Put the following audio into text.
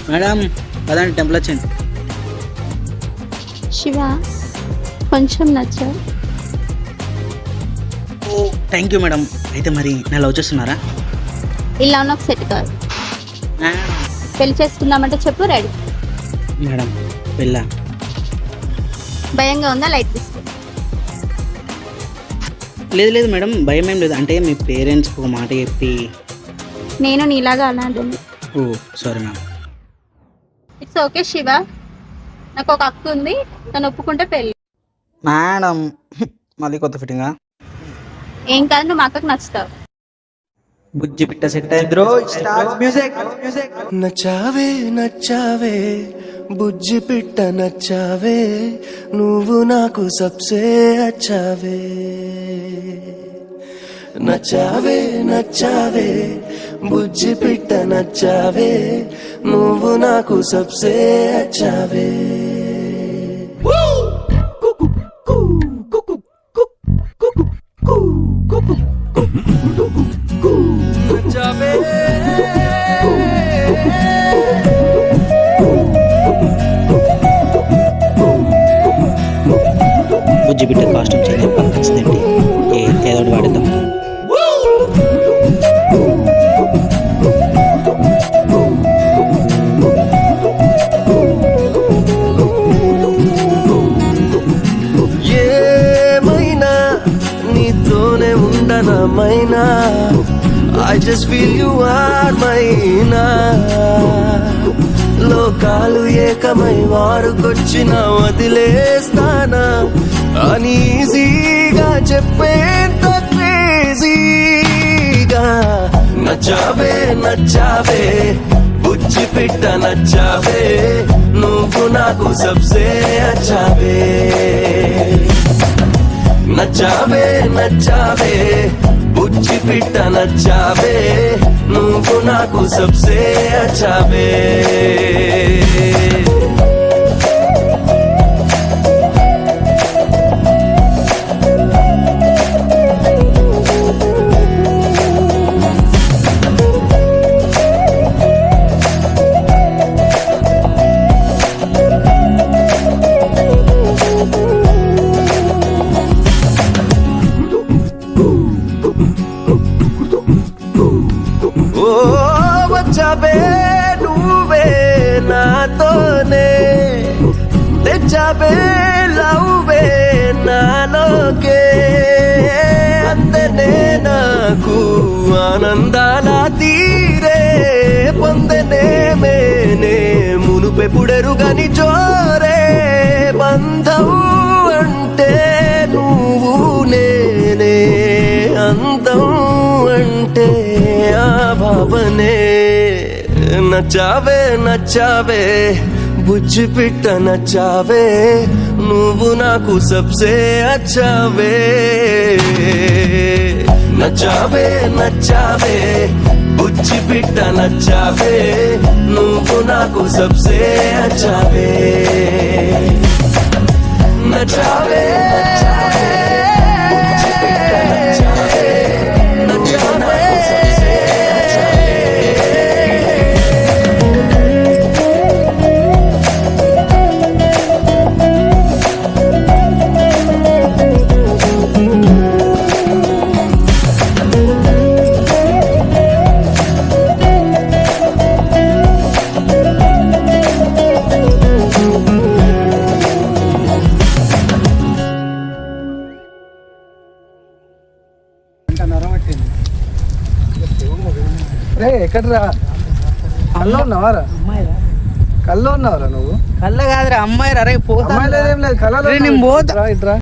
Madam పదండి temple వచ్చింది. శివ కొంచెం నచ్చావు. ఓ థ్యాంక్ యూ మేడం. అయితే మరి నా లవ్ చేస్తున్నారా? ఇలా నాకు సెట్ కాదు. మేడం పెళ్లి చేసుకుందామంటే చెప్పు, రెడీ. మేడం వెళ్ళా. భయంగా ఉందా? లైట్ తీసుకో. లేదు లేదు మేడం భయం ఏం లేదు. అంటే మీ పేరెంట్స్కి ఒక మాట చెప్పి. నేను నీలాగా అన్నాను. Oh sorry ma'am. It's okay Shiva, నాకు ఒక అక్క ఉంది, తను ఒప్పుకుంటే పెళ్ళి. మేడం మళ్ళీ కొత్త ఫిట్టింగా? ఏం కాదు, నువ్వు మా అక్కకు నచ్చుతావు. బుజ్జి పిట్ట సెట్ అయింది బ్రో. Start music. నచ్చావే నచ్చావే బుజ్జి పిట్ట నచ్చావే, నువ్వు నాకు సబ్సే అచ్చావే. నచ్చావే నచ్చావే బుజ్జి పిట్ట నచ్చావే, నువ్వు నాకు సబ్సే అచ్చావే. బుజ్జి పిట్ట కాస్ట్యూమ్ చేంజ్ పక్కనేంటి ఏదో ఒకటి వాడిద్దాం. ఏమైనా నీతోనే ఉండనమైనా, I just feel you are మైనా. లోకాలు ఏకమై వారుకొచ్చిన వదిలేస్తానా అని ఈజీగా చెప్పేంత క్రేజీగా. నచ్చావే నచ్చావే బుజ్జి పిట్ట నచ్చావే, నువ్వు నాకు సబ్సే అచ్చావే. నచ్చావే నచ్చావే బుజ్జి పిట్ట నచ్చావే, నువ్వు నాకు సబ్సే అచ్చావే. ఓ వచ్చావే నువ్వే నాతోనే, తెచ్చావే లవ్వే నాలోకే. అందనే నాకు ఆనందాల తీరే, పొందనే మేనే మునుపెప్పుడెరుగని జోరే. బంధం అంటే నువ్వు నేనే, అందం అంటే ఆ భావనే. నచ్చావే నచ్చావే బుజ్జి పిట్ట నచ్చావే, నువ్వు నాకు సబ్సే అచ్చావే. నచ్చావే నచ్చావే బుజ్జి పిట్ట నచ్చావే, నువ్వు నాకు సబ్సే అచ్చావే. నచ్చావే బుజ్జి పిట్ట నచ్చావే, నువ్వు నాకు సబ్సే అచ్చావే. ఎక్కడరా కల్లో ఉన్నావారా? కల్లో ఉన్నావురా నువ్వు? కళ్ళ కాదురా అమ్మాయి రా. రే పోతా. అమ్మాయి లేదేం లేదు, కళ్ళలో నేను పోతా. ఇట్రా